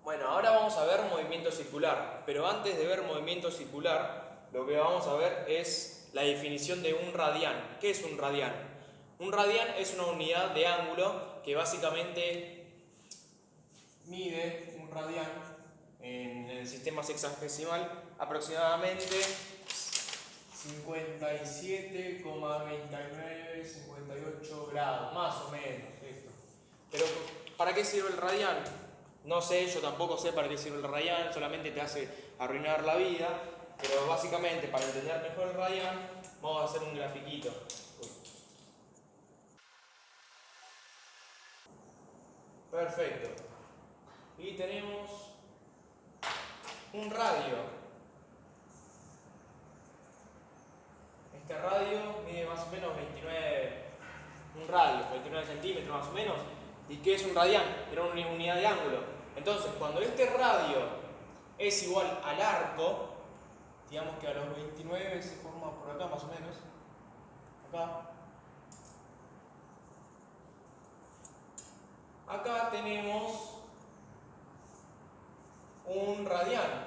Bueno, ahora vamos a ver movimiento circular, pero antes de ver movimiento circular, lo que vamos a ver es la definición de un radián. ¿Qué es un radián? Un radián es una unidad de ángulo que básicamente mide un radián en el sistema sexagesimal aproximadamente 57,2958 grados, más o menos esto. Pero ¿para qué sirve el radián? No sé, yo tampoco sé para qué sirve el radián, solamente te hace arruinar la vida, pero básicamente para entender mejor el radián vamos a hacer un grafiquito. Perfecto. Y tenemos un radio. Este radio mide más o menos 29 centímetros más o menos. ¿Y qué es un radián? Era una unidad de ángulo. Entonces, cuando este radio es igual al arco, digamos que a los 29 se forma por acá más o menos, acá tenemos un radián.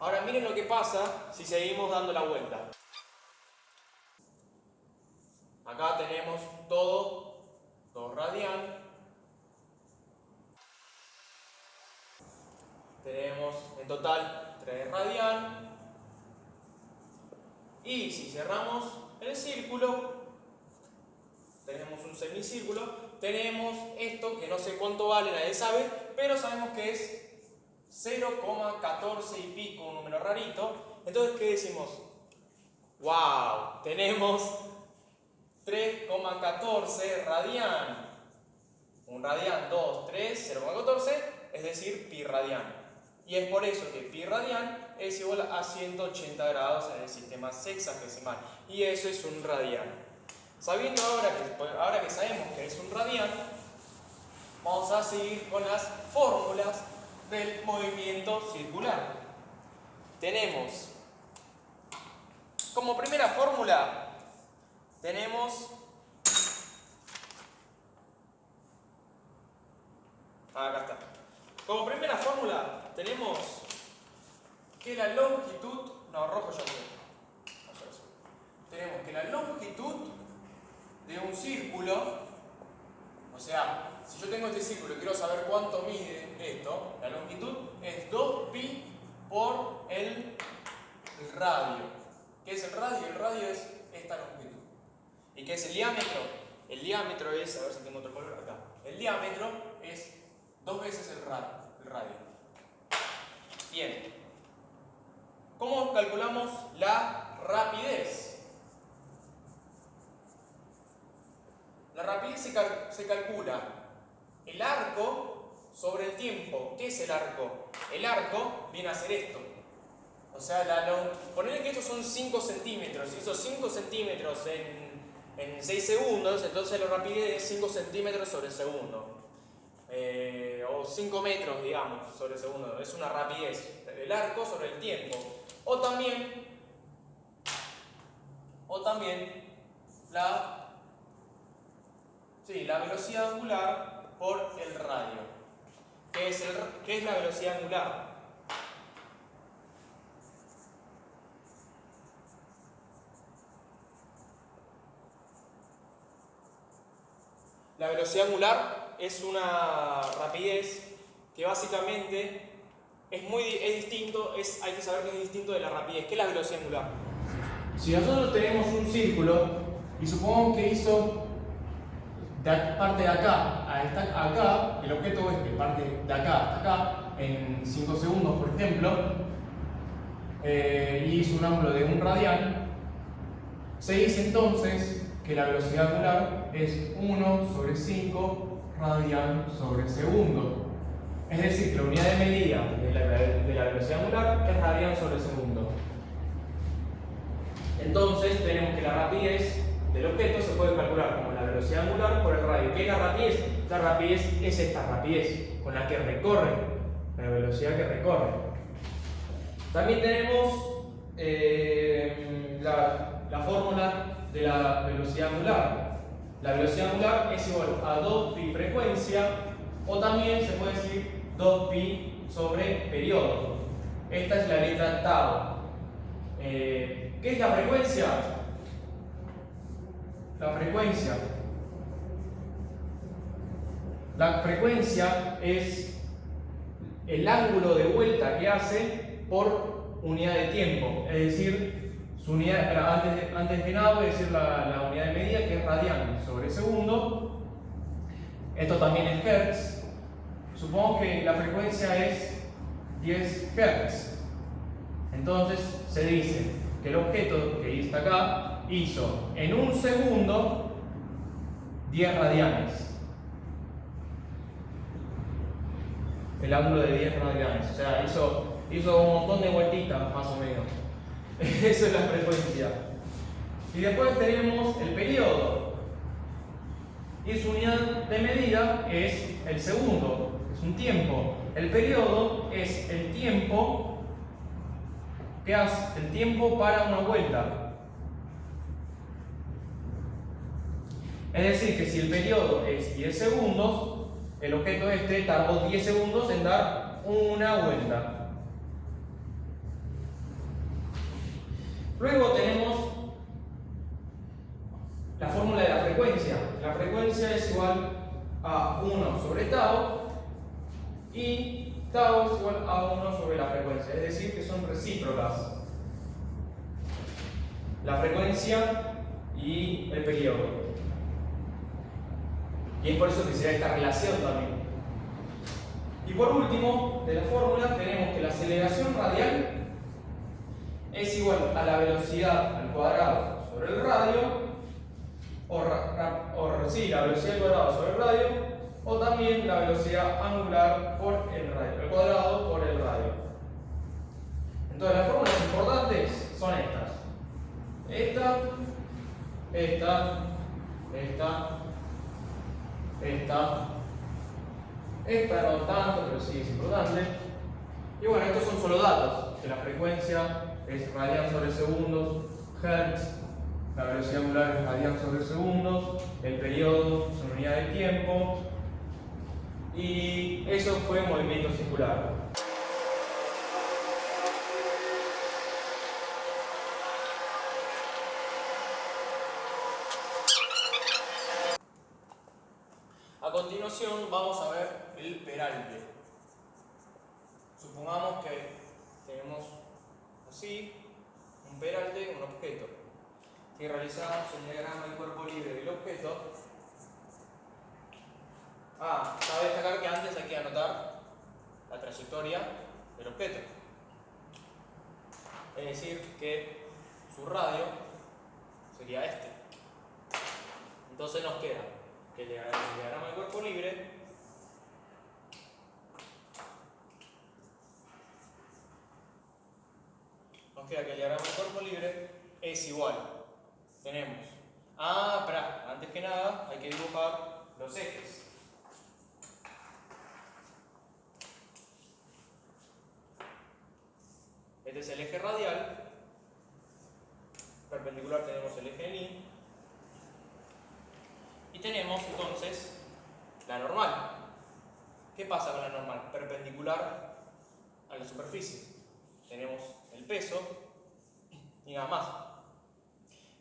Ahora miren lo que pasa si seguimos dando la vuelta. Acá tenemos todo 2 radián. Tenemos en total 3 radián. Y si cerramos el círculo, tenemos un semicírculo, tenemos esto que no sé cuánto vale, nadie sabe, pero sabemos que es 0,14 y pico, un número rarito. Entonces, ¿qué decimos? ¡Wow! Tenemos 3,14 radián. Un radián, 2, 3, 0,14, es decir, pi radián. Y es por eso que pi radián es igual a 180 grados en el sistema sexagesimal. Y eso es un radián. Sabiendo ahora que sabemos que es un radián, vamos a seguir con las fórmulas del movimiento circular. Tenemos, como primera fórmula, tenemos acá está. Como primera fórmula tenemos que la longitud, no, rojo ya tenemos que la longitud de un círculo, o sea, si yo tengo este círculo y quiero saber cuánto mide esto, la longitud es 2pi por el radio. ¿Qué es el radio? El radio es esta longitud. ¿Y qué es el diámetro? El diámetro es, a ver si tengo otro color acá, el diámetro es 2 veces el radio. Bien. ¿Cómo calculamos la rapidez? La rapidez se calcula el arco sobre el tiempo. ¿Qué es el arco? El arco viene a ser esto. O sea, ponerle que estos son 5 centímetros. Si esos 5 centímetros en 6 segundos, entonces la rapidez es 5 centímetros sobre segundo. O 5 metros, digamos, sobre segundo. Es una rapidez. El arco sobre el tiempo. O también la velocidad angular por el radio. ¿Qué es la velocidad angular? La velocidad angular es una rapidez que básicamente hay que saber que es distinto de la rapidez. ¿Qué es la velocidad angular? Si nosotros tenemos un círculo y supongamos que hizo parte de acá a acá, el objeto es que parte de acá hasta acá en 5 segundos, por ejemplo, y hizo un ángulo de 1 radián, se dice entonces que la velocidad angular es 1 sobre 5 radián sobre segundo. Es decir, que la unidad de medida de la velocidad angular es radián sobre segundo. Entonces tenemos que la rapidez del objeto se puede calcular como la velocidad angular por el radio. ¿Qué es la rapidez? La rapidez es esta rapidez con la que recorre, la velocidad que recorre. También tenemos la fórmula de la velocidad angular. La velocidad angular es igual a 2pi frecuencia, o también se puede decir 2pi sobre periodo. Esta es la letra tau. ¿Qué es la frecuencia? La frecuencia es el ángulo de vuelta que hace por unidad de tiempo, es decir, su unidad, antes de nada voy a decir la unidad de medida, que es radian sobre segundo. Esto también es hertz. Supongamos que la frecuencia es 10 Hz. Entonces se dice que el objeto que está acá hizo en un segundo 10 radianes. El ángulo de 10 radianes. O sea, hizo un montón de vueltitas más o menos. Esa es la frecuencia. Y después tenemos el periodo. Y su unidad de medida es el segundo, es un tiempo. El periodo es el tiempo que hace, el tiempo para una vuelta. Es decir, que si el periodo es 10 segundos, el objeto este tardó 10 segundos en dar una vuelta. Luego tenemos la fórmula de la frecuencia. La frecuencia es igual a 1 sobre tau y tau es igual a 1 sobre la frecuencia, es decir, que son recíprocas. La frecuencia y el periodo. Y es por eso que se da esta relación también. Y por último, de la fórmula tenemos que la aceleración radial es igual a la velocidad al cuadrado sobre el radio, la velocidad al cuadrado sobre el radio, o también la velocidad angular por el radio, el cuadrado por el radio. Entonces las fórmulas importantes son estas. Esta no tanto, pero sí es importante. Y bueno, estos son solo datos, que la frecuencia es radian sobre segundos, hertz, la velocidad angular es radian sobre segundos, el periodo es una unidad de tiempo, y eso fue movimiento circular. A continuación vamos a ver el peralte. Supongamos que tenemos así un peralte, un objeto. Si realizamos el diagrama del cuerpo libre del objeto, cabe destacar que antes hay que anotar la trayectoria del objeto. Es decir, que su radio sería este. Entonces nos queda que el diagrama del cuerpo libre es igual. Tenemos, antes que nada hay que dibujar los ejes. Este es el eje radial, perpendicular tenemos el eje ni, y tenemos entonces la normal. ¿Qué pasa con la normal? Perpendicular a la superficie. Tenemos el peso y nada más.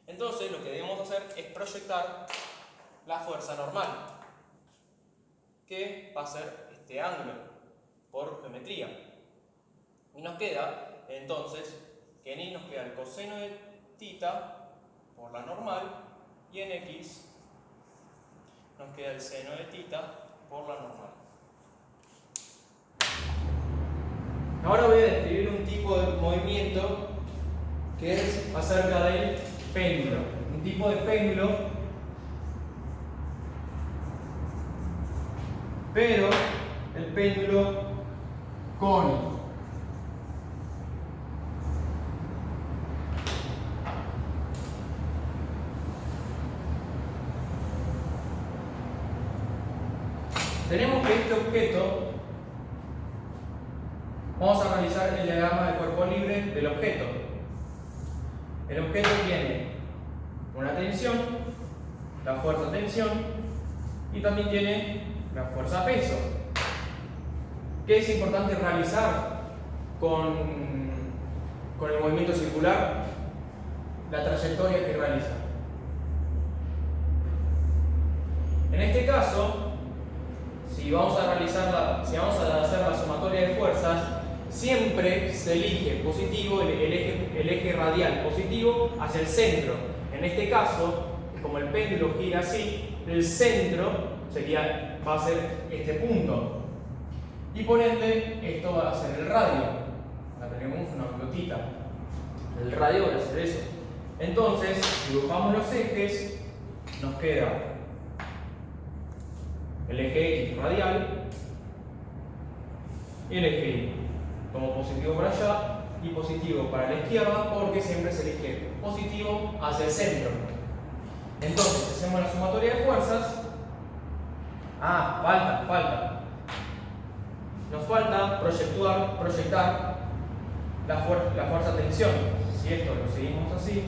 Entonces lo que debemos hacer es proyectar la fuerza normal, que va a ser este ángulo por geometría. Y nos queda entonces que en y nos queda el coseno de tita por la normal, y en x nos queda el seno de tita por la normal. Ahora voy a describir un tipo de movimiento que es acerca del péndulo. Un tipo de péndulo, pero el péndulo cónico. Tenemos que este objeto, vamos a realizar el diagrama del cuerpo libre del objeto. El objeto tiene una tensión, la fuerza tensión, y también tiene la fuerza peso. ¿Qué es importante realizar con el movimiento circular? La trayectoria que realiza. En este caso, si vamos a hacer la sumatoria de fuerzas, siempre se elige positivo, el eje radial positivo hacia el centro. En este caso, como el péndulo gira así, el centro va a ser este punto. Y por ende, esto va a ser el radio. Acá tenemos una pelotita. El radio va a ser eso. Entonces, si dibujamos los ejes, nos queda el eje X radial y el eje Y. Como positivo para allá y positivo para la izquierda, porque siempre se elige positivo hacia el centro. Entonces, hacemos la sumatoria de fuerzas. Falta. Nos falta proyectar la fuerza tensión. Si esto lo seguimos así,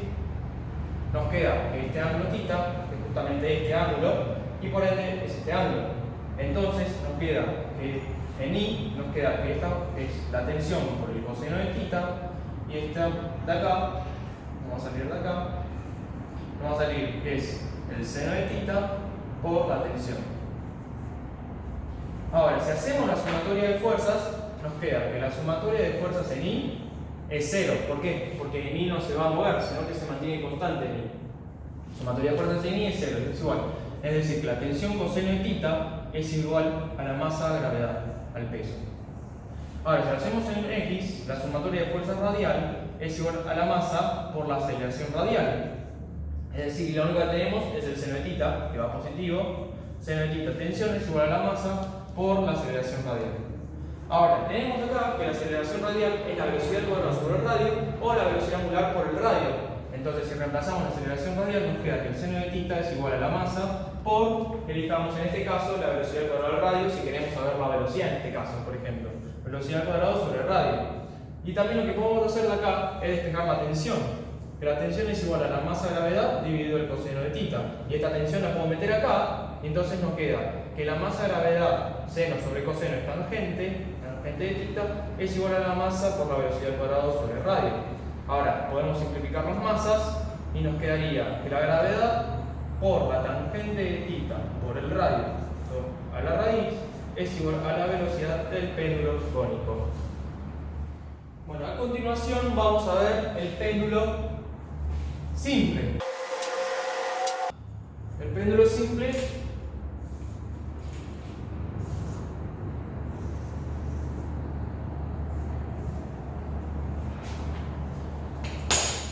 nos queda que este ángulo θ es justamente este ángulo y por ende es este ángulo. Entonces nos queda que en I nos queda que esta es la tensión por el coseno de θ y esta de acá, vamos a salir de acá, nos va a salir que es el seno de θ por la tensión. Ahora, si hacemos la sumatoria de fuerzas, nos queda que la sumatoria de fuerzas en I es 0. ¿Por qué? Porque en I no se va a mover, sino que se mantiene constante en I. Sumatoria de fuerzas en I es 0, es igual. Es decir, que la tensión coseno de θ es igual a la masa a gravedad, al peso. Ahora, si lo hacemos en X, la sumatoria de fuerza radial es igual a la masa por la aceleración radial. Es decir, lo único que tenemos es el seno de θ, que va positivo. Seno de θ tensión es igual a la masa por la aceleración radial. Ahora, tenemos acá que la aceleración radial es la velocidad del cuadrado sobre el radio o la velocidad angular por el radio. Entonces, si reemplazamos la aceleración radial, nos queda que el seno de θ es igual a la masa por, elijamos en este caso, la velocidad del cuadrado del radio si queremos saber la velocidad en este caso, por ejemplo. Velocidad al cuadrado sobre el radio. Y también lo que podemos hacer de acá es despejar la tensión. Que la tensión es igual a la masa de gravedad dividido el coseno de θ. Y esta tensión la puedo meter acá, y entonces nos queda que la masa de gravedad seno sobre coseno es tangente de θ es igual a la masa por la velocidad al cuadrado sobre el radio. Ahora, podemos simplificar las masas y nos quedaría que la gravedad por la tangente de θ por el radio a la raíz es igual a la velocidad del péndulo cónico. Bueno, a continuación vamos a ver el péndulo simple. El péndulo simple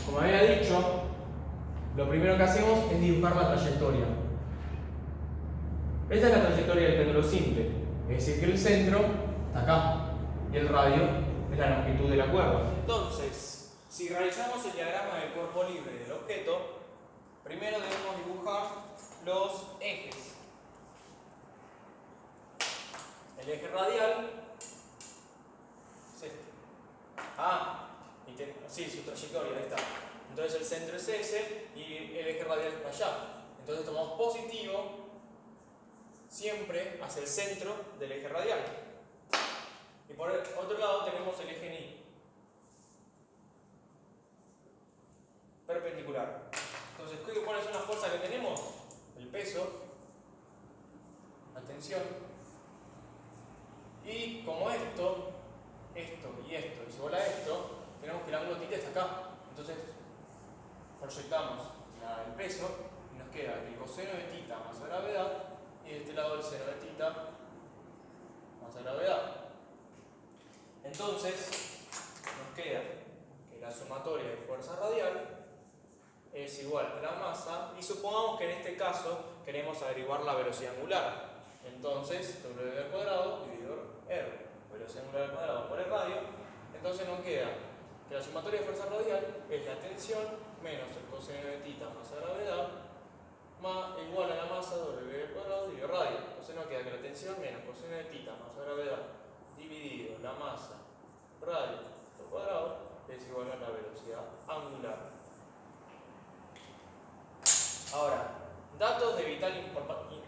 como había dicho, lo primero que hacemos es dibujar la trayectoria. Esta es la trayectoria del péndulo simple, es decir que el centro está acá y el radio es la longitud de la cuerda. Entonces, si realizamos el diagrama del cuerpo libre del objeto, primero debemos dibujar los ejes. El eje radial es este. Sí, su trayectoria, ahí está. Entonces el centro es ese y el eje radial es para allá. Entonces tomamos positivo siempre hacia el centro del eje radial. Y por el otro lado tenemos el eje Y. Perpendicular. Entonces, ¿cuál es una fuerza que tenemos? El peso, la tensión. Y como esto y esto es igual a esto, tenemos que el ángulo θ está acá. Entonces, proyectamos el peso y nos queda el coseno de θ más la gravedad y de este lado el seno de θ más la gravedad. Entonces, nos queda que la sumatoria de fuerza radial es igual a la masa y supongamos que en este caso queremos averiguar la velocidad angular. Entonces, W al cuadrado dividido R. Velocidad angular al cuadrado por el radio. Entonces nos queda que la sumatoria de fuerza radial es la tensión menos el coseno de θ más la gravedad más igual a la masa W al cuadrado dividido radio. Entonces nos queda que la tensión menos coseno de θ más la gravedad dividido la masa radio al cuadrado es igual a la velocidad angular. Ahora, datos de vital importancia.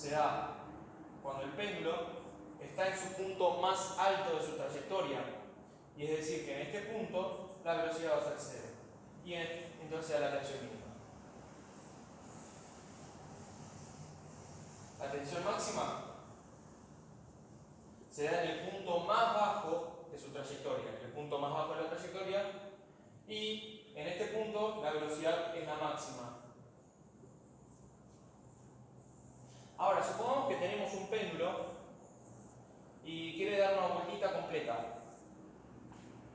se da cuando el péndulo está en su punto más alto de su trayectoria. Y es decir, que en este punto la velocidad va a ser 0. Y entonces se da la tensión mínima. La tensión máxima se da en el punto más bajo de su trayectoria. El punto más bajo de la trayectoria. Y en este punto la velocidad es la máxima. Ahora, supongamos que tenemos un péndulo y quiere dar una vueltita completa.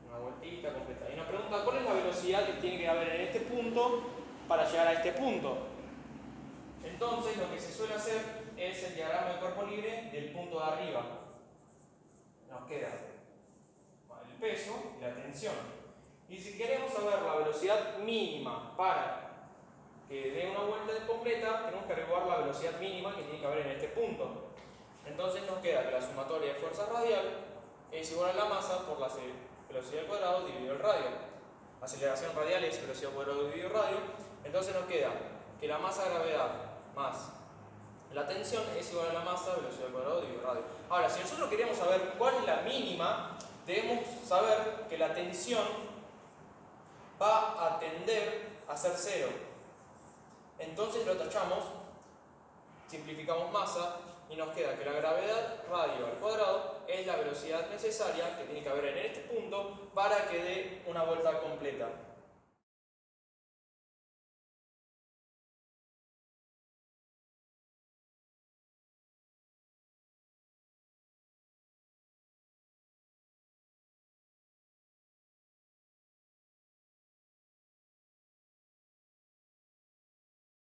Una vueltita completa. Y nos pregunta cuál es la velocidad que tiene que haber en este punto para llegar a este punto. Entonces, lo que se suele hacer es el diagrama de cuerpo libre del punto de arriba. Nos queda el peso y la tensión. Y si queremos saber la velocidad mínima para que dé una vuelta completa, tenemos que averiguar la velocidad mínima que tiene que haber en este punto. Entonces nos queda que la sumatoria de fuerza radial es igual a la masa por la velocidad al cuadrado dividido el radio. Aceleración radial es velocidad al cuadrado dividido el radio. Entonces nos queda que la masa de gravedad más la tensión es igual a la masa velocidad al cuadrado dividido el radio. Ahora, si nosotros queremos saber cuál es la mínima, debemos saber que la tensión va a tender a ser 0. Entonces lo tachamos, simplificamos masa y nos queda que la gravedad radio al cuadrado es la velocidad necesaria que tiene que haber en este punto para que dé una vuelta completa.